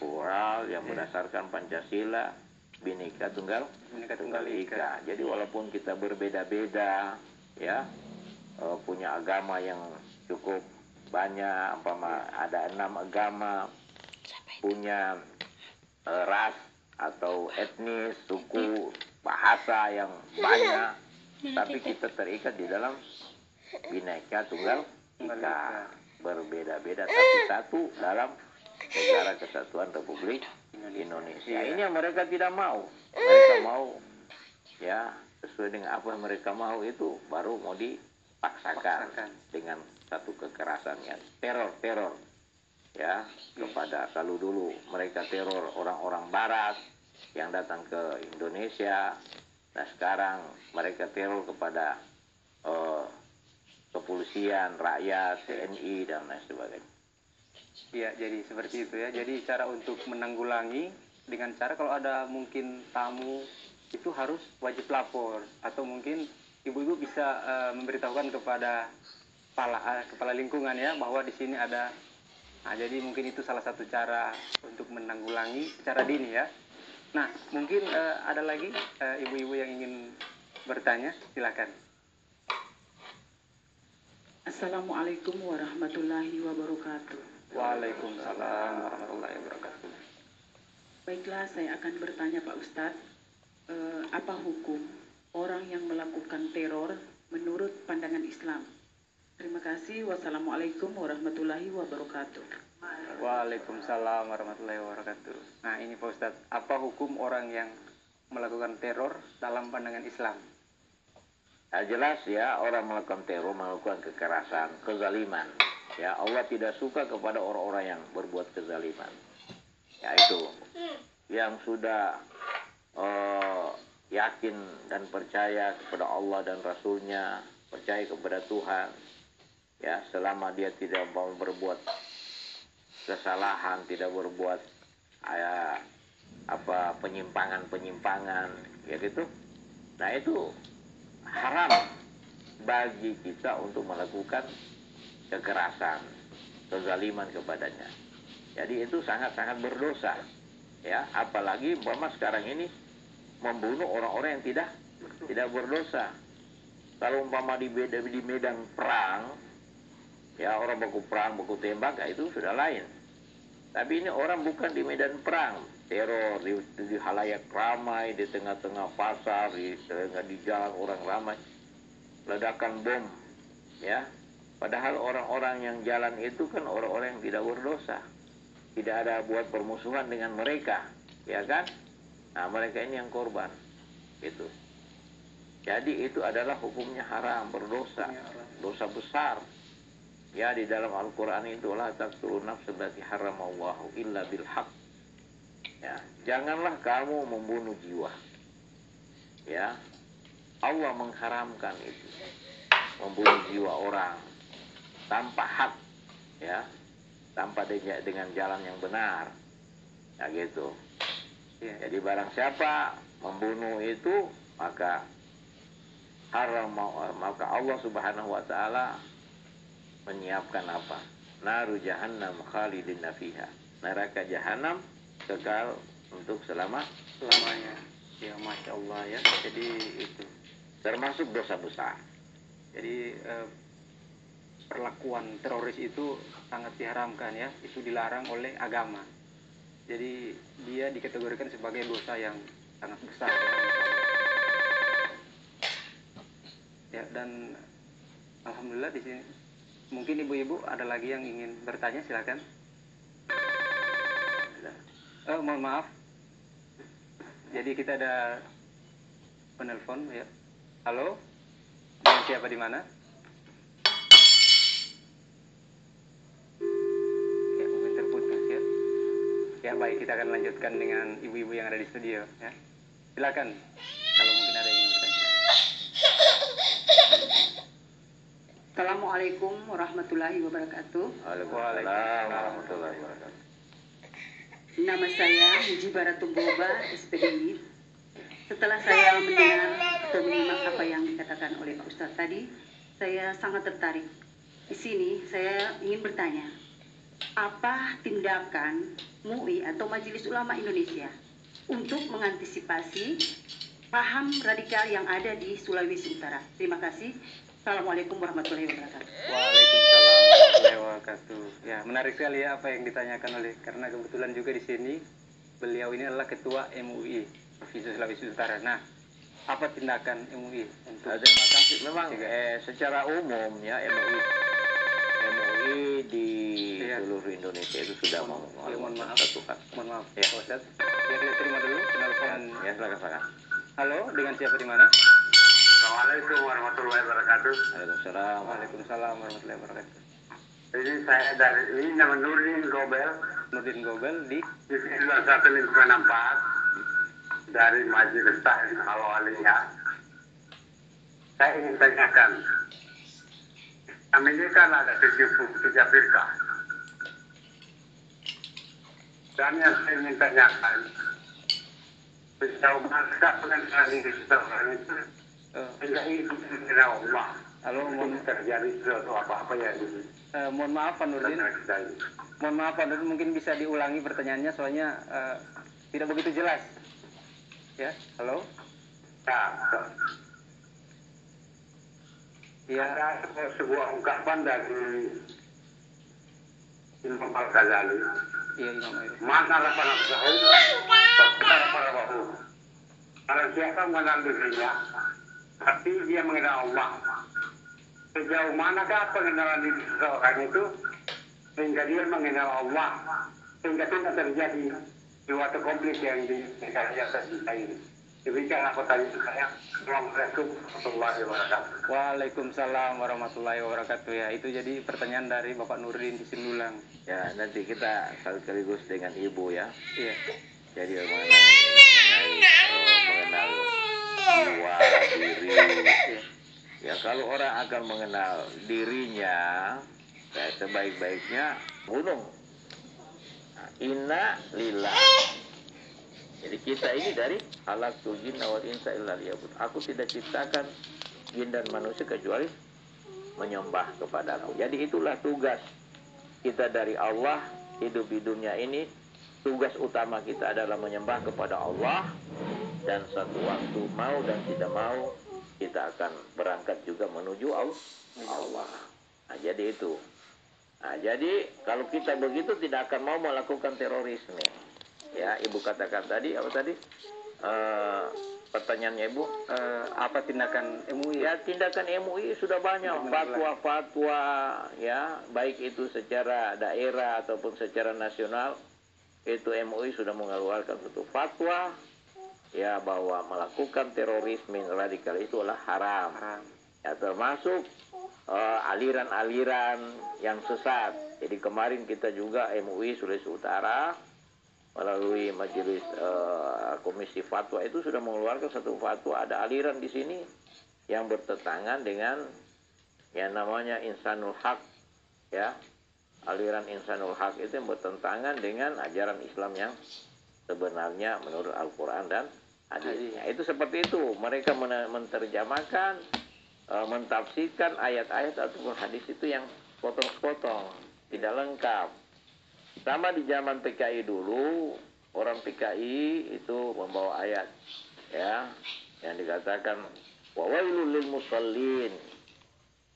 plural yang berdasarkan Pancasila, Bhinneka Tunggal Ika. Jadi walaupun kita berbeda-beda, ya, punya agama yang cukup banyak, ada 6 agama, punya ras atau etnis, suku, bahasa yang banyak, tapi kita terikat di dalam Bhinneka Tunggal Ika, berbeda-beda tapi satu dalam Negara Kesatuan Republik Indonesia. Ini yang mereka tidak mau. Mereka mau, ya, sesuai dengan apa yang mereka mau itu baru mau dipaksakan dengan satu kekerasan yang teror, ya, kepada, kalau dulu mereka teror orang-orang barat yang datang ke Indonesia, nah sekarang mereka teror kepada kepolisian, rakyat, TNI dan lain sebagainya. Ya, jadi seperti itu ya. Jadi cara untuk menanggulangi dengan cara kalau ada mungkin tamu itu harus wajib lapor, atau mungkin ibu-ibu bisa memberitahukan kepada kepala lingkungan ya bahwa di sini ada. Nah, jadi mungkin itu salah satu cara untuk menanggulangi secara dini ya. Nah, mungkin ada lagi ibu-ibu yang ingin bertanya, silakan. Assalamualaikum warahmatullahi wabarakatuh. Waalaikumsalam warahmatullahi wabarakatuh. Baiklah, saya akan bertanya Pak Ustadz, apa hukum orang yang melakukan teror menurut pandangan Islam? Terima kasih. Wassalamualaikum warahmatullahi wabarakatuh. Waalaikumsalam warahmatullahi wabarakatuh. Nah, ini Pak Ustadz, apa hukum orang yang melakukan teror dalam pandangan Islam? Nah, jelas ya, orang melakukan teror, melakukan kekerasan, kezaliman. Ya, Allah tidak suka kepada orang-orang yang berbuat kezaliman. Ya, itu yang sudah yakin dan percaya kepada Allah dan Rasulnya, percaya kepada Tuhan, ya, selama dia tidak mau berbuat kesalahan, tidak berbuat penyimpangan, ya gitu. Nah, itu haram bagi kita untuk melakukan kekerasan, kezaliman kepadanya. Jadi itu sangat-sangat berdosa, ya. Apalagi umpama sekarang ini membunuh orang-orang yang tidak berdosa. Kalau umpama di medan perang, ya, orang baku perang, baku tembak, ya, itu sudah lain. Tapi ini orang bukan di medan perang, teror di halayak ramai, di tengah-tengah pasar, di jalan orang ramai, ledakan bom, ya. Padahal orang-orang yang jalan itu kan orang-orang yang tidak berdosa, tidak ada buat permusuhan dengan mereka, ya kan? Nah, mereka ini yang korban, gitu. Jadi itu adalah hukumnya haram, berdosa, dosa besar. Ya, di dalam Al-Quran itu, la taqtulun nafsa allati haramallahu illa bil haqq. Ya, janganlah kamu membunuh jiwa. Ya, Allah mengharamkan itu, membunuh jiwa orang tanpa hak, ya, tanpa dengan jalan yang benar, ya gitu. Ya, jadi barang siapa membunuh itu, maka Allah Subhanahu wa Ta'ala menyiapkan apa? Naru jahannam khalidina fiha. Neraka jahanam kekal untuk selamanya. Ya, Masya Allah ya. Jadi itu termasuk dosa besar. Jadi perlakuan teroris itu sangat diharamkan ya. Itu dilarang oleh agama. Jadi dia dikategorikan sebagai dosa yang sangat besar ya. Ya, dan alhamdulillah di sini. Mungkin ibu-ibu ada lagi yang ingin bertanya, silakan. Mohon maaf. Jadi kita ada penelpon ya. Halo. Dengan siapa di mana? Ya, mungkin terputus ya. Ya, baik, kita akan lanjutkan dengan ibu-ibu yang ada di studio ya. Silakan kalau mungkin ada yang ingin bertanya. Assalamualaikum warahmatullahi wabarakatuh. Waalaikumsalam warahmatullahi wabarakatuh. Nama saya Mujibaratul Boba, SPDI. Setelah saya mendengar atau menyimak apa yang dikatakan oleh Pak Ustadz tadi, saya sangat tertarik. Di sini saya ingin bertanya, apa tindakan MUI atau Majelis Ulama Indonesia untuk mengantisipasi paham radikal yang ada di Sulawesi Utara. Terima kasih. Assalamualaikum warahmatullahi wabarakatuh. Waalaikumsalam warahmatullahi wabarakatuh. Ya, menarik sekali ya apa yang ditanyakan karena kebetulan juga di sini beliau ini adalah ketua MUI Provinsi Sulawesi Utara. Nah, apa tindakan MUI untuk Terima kasih. Memang secara umum ya MUI di seluruh Indonesia itu sudah mohon maaf. Mohon maaf. Ya. Pak Ustadz. Ya, kita terima dulu penelpon. Ya, silakan. Halo, dengan siapa di mana? Assalamualaikum warahmatullahi wabarakatuh. Waalaikumsalam. Waalaikumsalam warahmatullahi wabarakatuh. Ini saya ini nama Nurdin Gobel Nurdin Gobel di 11564 dari Majelis Taklim Al-Waliyah. Saya ingin tanyakan, kami ini kan ada 73 firqah. Dan yang saya ingin tanyakan, sejauh mana pengenalan diri seseorang itu sehingga hidup dengan Allah. Halo, Mohon terjadi sesuatu apa-apa yang mohon maaf Pak Nurdin. Mohon maaf Pak Nurdin, mungkin bisa diulangi pertanyaannya soalnya tidak begitu jelas. Ya, halo. Ya, ada sebuah ungkapan dari Imam Al-Ghazali. Iya, Imam Al. Mana rapat nafsahu, perkara para bahu. Kalau siapa mengenal dirinya, tapi dia mengenal Allah. Sejauh manakah pengenalan diri seseorang itu sehingga dia mengenal Allah, sehingga tidak terjadi suatu konflik yang dikasih kita ini. Demikian aku tanya saya. Assalamualaikum warahmatullahi wabarakatuh. Waalaikumsalam warahmatullahi wabarakatuh. Ya, itu jadi pertanyaan dari Bapak Nurdin di Sindulang. Ya, nanti kita sekaligus dengan Ibu ya. Iya. Jadi mengenal jiwa, diri. Ya, kalau orang akan mengenal dirinya, ya sebaik-baiknya gunung. Nah, inna lillah. Jadi kita ini dari khalaqtul jinna wal insa illa liya'budun. Aku tidak ciptakan jin dan manusia kecuali menyembah kepadaku. Jadi itulah tugas kita dari Allah hidup di dunia ini. Tugas utama kita adalah menyembah kepada Allah, dan satu waktu mau dan tidak mau kita akan berangkat juga menuju Allah. Nah, jadi itu. Nah, jadi kalau kita begitu tidak akan mau melakukan terorisme. Ya, Ibu katakan tadi apa tadi? Pertanyaannya Ibu, apa tindakan MUI? ya tindakan MUI sudah banyak, fatwa-fatwa ya, baik itu secara daerah ataupun secara nasional. Itu MUI sudah mengeluarkan satu fatwa ya bahwa melakukan terorisme radikal itu adalah haram. Ya, termasuk aliran-aliran yang sesat. Jadi kemarin kita juga MUI Sulawesi Utara melalui majelis komisi fatwa itu sudah mengeluarkan satu fatwa. Ada aliran di sini yang bertentangan dengan yang namanya Insanul Haq, ya, aliran Insanul Haq itu yang bertentangan dengan ajaran Islam yang sebenarnya menurut Al-Quran dan hadisnya. Itu seperti itu, mereka menerjemahkan, mentafsirkan ayat-ayat ataupun hadis itu yang potong-potong, tidak lengkap. Sama di zaman PKI dulu, orang PKI itu membawa ayat ya yang dikatakan wawailul lil musallin.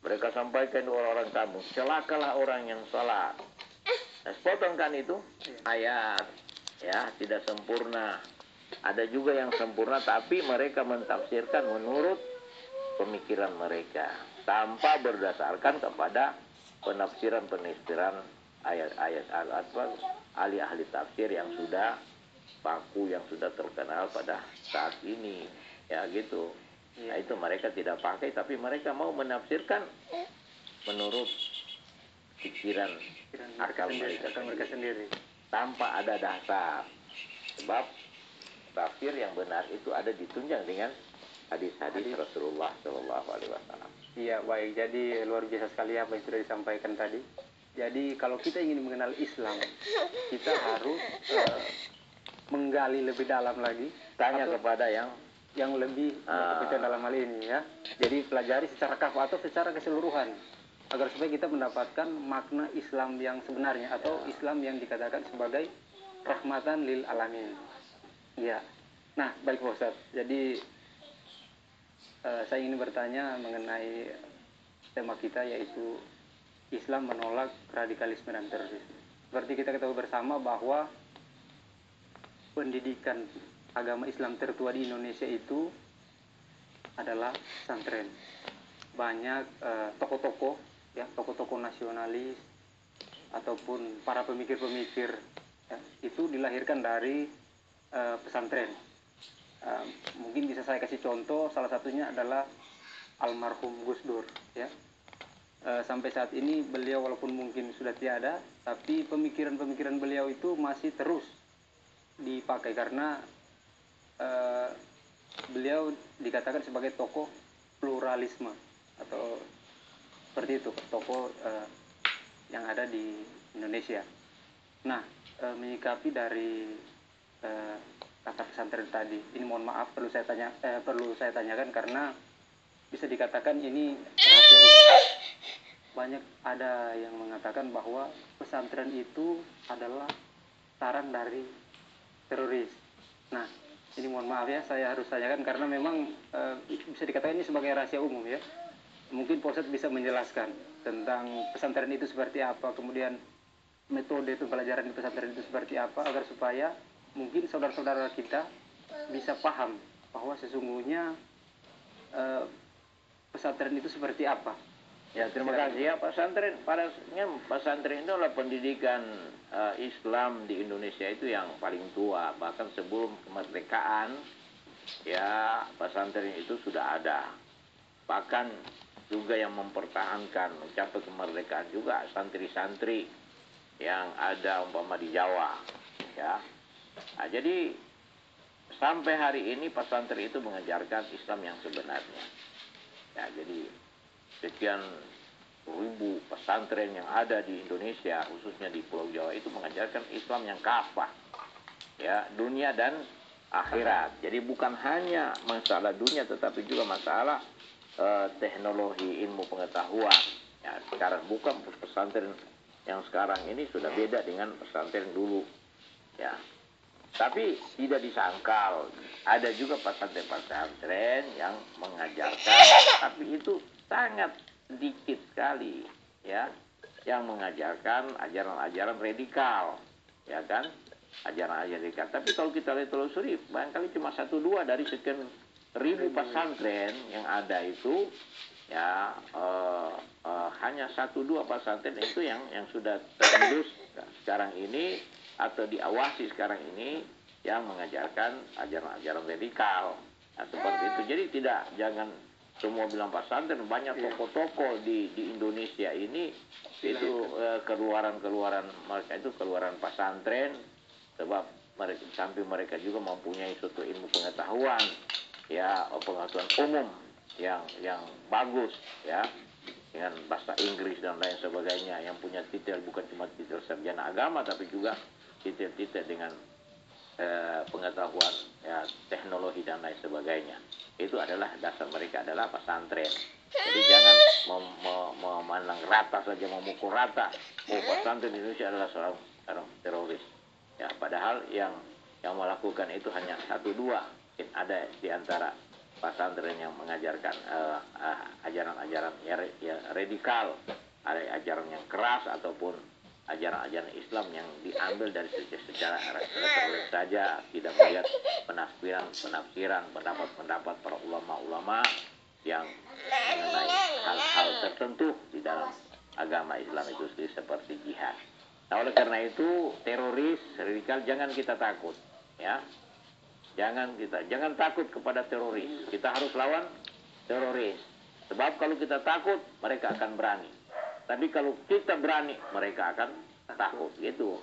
Mereka sampaikan orang-orang kamu, celakalah orang yang salat. Nah, potongkan itu ayat ya, tidak sempurna. Ada juga yang sempurna tapi mereka mentafsirkan menurut pemikiran mereka tanpa berdasarkan kepada penafsiran ayat-ayat ahli-ahli tafsir yang sudah baku, yang sudah terkenal pada saat ini ya gitu. Nah, itu mereka tidak pakai, tapi mereka mau menafsirkan menurut pikiran akal mereka sendiri tanpa ada dasar. Sebab tafsir yang benar itu ada ditunjang dengan hadis-hadis Rasulullah Shallallahu Alaihi Wasallam. Iya, baik. Jadi luar biasa sekali apa yang sudah disampaikan tadi. Jadi kalau kita ingin mengenal Islam, kita harus menggali lebih dalam lagi. Tanya kepada yang lebih kompeten dalam hal ini ya. Jadi pelajari secara kafah atau secara keseluruhan. agar supaya kita mendapatkan makna Islam yang sebenarnya atau Islam yang dikatakan sebagai rahmatan lil alamin. Ya. Nah, baik Pak Ustadz. Jadi saya ingin bertanya mengenai tema kita, yaitu Islam menolak radikalisme dan terorisme. Seperti kita ketahui bersama bahwa pendidikan agama Islam tertua di Indonesia itu adalah pesantren. Banyak tokoh-tokoh, ya, tokoh-tokoh nasionalis ataupun para pemikir-pemikir, ya, itu dilahirkan dari pesantren. Mungkin bisa saya kasih contoh, salah satunya adalah almarhum Gus Dur, ya. Sampai saat ini beliau walaupun mungkin sudah tiada, tapi pemikiran-pemikiran beliau itu masih terus dipakai karena beliau dikatakan sebagai tokoh pluralisme atau seperti itu, tokoh yang ada di Indonesia. Nah, menyikapi dari kata pesantren tadi, ini mohon maaf perlu saya tanyakan karena bisa dikatakan ini rahasia umum. Banyak ada yang mengatakan bahwa pesantren itu adalah sarang dari teroris. Nah, ini mohon maaf ya, saya harus tanyakan karena memang bisa dikatakan ini sebagai rahasia umum ya. Mungkin Pak Ustadz bisa menjelaskan tentang pesantren itu seperti apa, kemudian metode pembelajaran di pesantren itu seperti apa, agar supaya mungkin saudara-saudara kita bisa paham bahwa sesungguhnya pesantren itu seperti apa. Ya, terima kasih ya. Pesantren itu adalah pendidikan Islam di Indonesia itu yang paling tua. Bahkan sebelum kemerdekaan, ya pesantren itu sudah ada. Bahkan juga yang mempertahankan mencapai kemerdekaan juga santri-santri yang ada umpama di Jawa, ya. Nah, jadi sampai hari ini pesantren itu mengajarkan Islam yang sebenarnya. Ya, jadi sekian ribu pesantren yang ada di Indonesia, khususnya di Pulau Jawa, itu mengajarkan Islam yang kafah, ya, dunia dan akhirat. Jadi bukan hanya masalah dunia, tetapi juga masalah teknologi, ilmu pengetahuan. Ya, sekarang bukan pesantren yang sekarang ini sudah beda dengan pesantren dulu, ya. Tapi tidak disangkal, ada juga pesantren-pesantren yang mengajarkan, tapi itu sangat sedikit sekali, ya, yang mengajarkan ajaran-ajaran radikal, ya kan, ajaran-ajaran radikal. Tapi kalau kita lihat telusuri, barangkali cuma 1-2 dari sekian ribu pesantren yang ada itu, ya, hanya 1-2 pesantren itu yang sudah tembus sekarang ini atau diawasi sekarang ini yang mengajarkan ajaran-ajaran radikal. Nah, seperti itu. Jadi jangan semua bilang pesantren. Banyak tokoh-tokoh di Indonesia ini itu keluaran mereka itu keluaran pesantren, sebab mereka samping mereka juga mempunyai suatu ilmu pengetahuan, ya, pengetahuan umum yang bagus, ya, dengan bahasa Inggris dan lain sebagainya, yang punya titel bukan cuma titel sarjana agama tapi juga titel-titel dengan pengetahuan, ya, teknologi dan lain sebagainya. Itu adalah dasar mereka adalah pesantren. Jadi jangan memandang rata saja, memukul rata. Pesantren di Indonesia adalah seorang teroris. Ya, padahal yang melakukan itu hanya 1-2. Ada di antara pesantren yang mengajarkan ajaran-ajaran ya radikal, ada ajaran yang keras ataupun ajaran-ajaran Islam yang diambil dari secara teroris saja, tidak melihat penafsiran pendapat para ulama-ulama yang mengenai hal-hal tertentu di dalam agama Islam itu sendiri, seperti jihad. Nah, oleh karena itu teroris radikal jangan kita takut, ya. Jangan takut kepada teroris. Kita harus lawan teroris. Sebab kalau kita takut, mereka akan berani. Tapi kalau kita berani, mereka akan takut, gitu.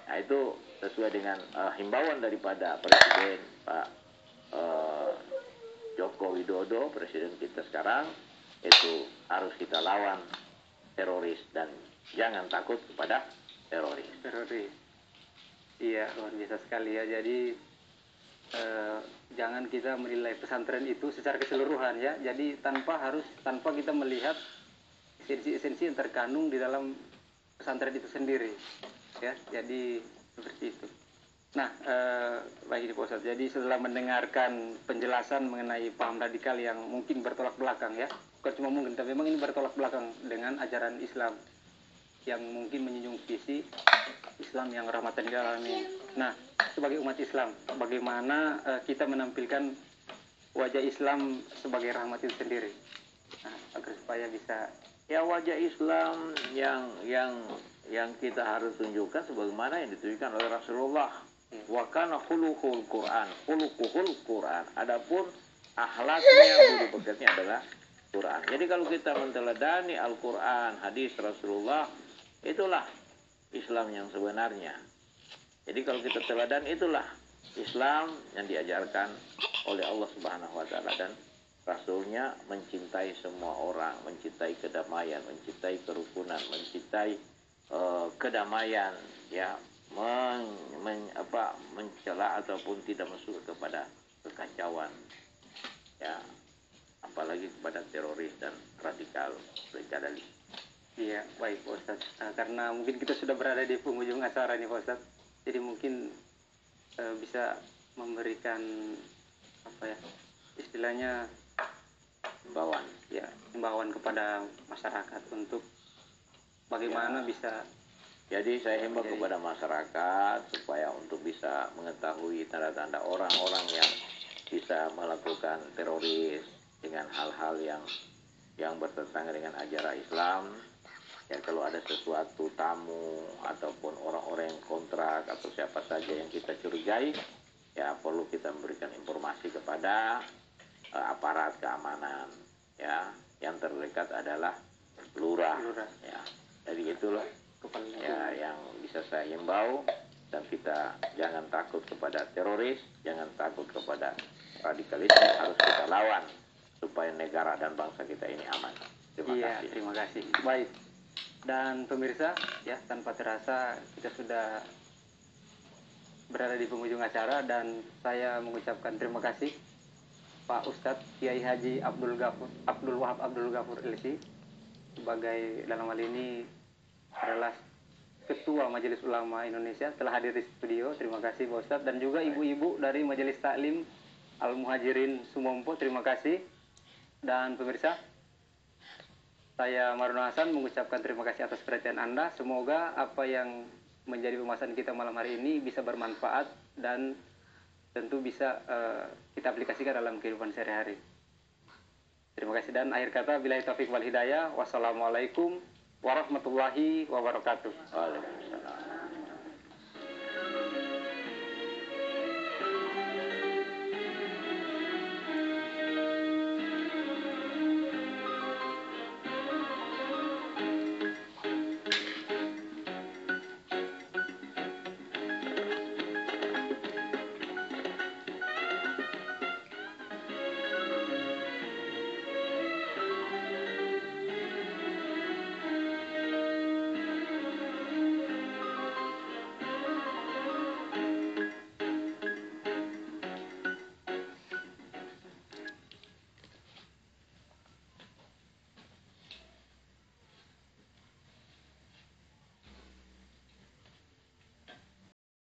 Nah, itu sesuai dengan himbauan daripada Presiden Pak Joko Widodo, Presiden kita sekarang, itu harus kita lawan teroris dan jangan takut kepada teroris. Iya, luar biasa sekali ya. Jadi jangan kita menilai pesantren itu secara keseluruhan, ya. Jadi tanpa kita melihat esensi-esensi yang terkandung di dalam pesantren itu sendiri, ya. Jadi seperti itu. Nah, baik ini Pak Ustadz. Jadi setelah mendengarkan penjelasan mengenai paham radikal yang mungkin bertolak belakang, ya, bukan cuma mungkin, tapi memang ini bertolak belakang dengan ajaran Islam yang mungkin menjunjung visi Islam yang rahmatan lil alamin. Nah, sebagai umat Islam, bagaimana kita menampilkan wajah Islam sebagai rahmat itu sendiri? Nah, agar supaya bisa Ya, wajah Islam yang kita harus tunjukkan sebagaimana yang ditunjukkan oleh Rasulullah. Wa kana khuluqul Quran, khuluquhul Quran. Adapun akhlaknya, budi pekertinya adalah Quran. Jadi kalau kita menteladani Al-Quran, hadis Rasulullah, itulah Islam yang sebenarnya. Jadi kalau kita teladan, itulah Islam yang diajarkan oleh Allah Subhanahu wa taala, dan Rasulnya mencintai semua orang, mencintai kedamaian, mencintai kerukunan, mencintai kedamaian, ya, mencela ataupun tidak masuk kepada kekacauan, ya, apalagi kepada teroris dan radikal. Iya, baik Pak Ustadz. Nah, karena mungkin kita sudah berada di penghujung acara nih Pak Ustadz, jadi mungkin bisa memberikan apa ya, istilahnya himbauan kepada masyarakat untuk bagaimana bisa. Jadi saya himbau kepada masyarakat supaya untuk bisa mengetahui tanda-tanda orang-orang yang bisa melakukan teroris dengan hal-hal yang bertentangan dengan ajaran Islam. Ya, kalau ada sesuatu tamu ataupun orang-orang yang kontrak atau siapa saja yang kita curigai, ya perlu kita memberikan informasi kepada aparat keamanan, ya, yang terdekat adalah lurah. Ya, jadi itulah ya yang bisa saya himbau, dan kita jangan takut kepada teroris, jangan takut kepada radikalisme, harus kita lawan supaya negara dan bangsa kita ini aman. Terima kasih. Terima kasih. Baik. Dan pemirsa, ya, tanpa terasa kita sudah berada di penghujung acara, dan saya mengucapkan terima kasih Pak Ustadz Kiai Haji Abdul Wahab Abdul Ghafur LC sebagai, dalam hal ini adalah Ketua Majelis Ulama Indonesia, telah hadir di studio. Terima kasih Pak Ustadz, dan juga ibu-ibu dari Majelis Taklim Al Muhajirin Sumompo, terima kasih. Dan pemirsa, saya Maruna Hasan mengucapkan terima kasih atas perhatian Anda. Semoga apa yang menjadi pembahasan kita malam hari ini bisa bermanfaat dan tentu bisa kita aplikasikan dalam kehidupan sehari-hari. Terima kasih, dan akhir kata billahi taufiq wal hidayah. Wassalamualaikum warahmatullahi wabarakatuh. Waalaikumsalam.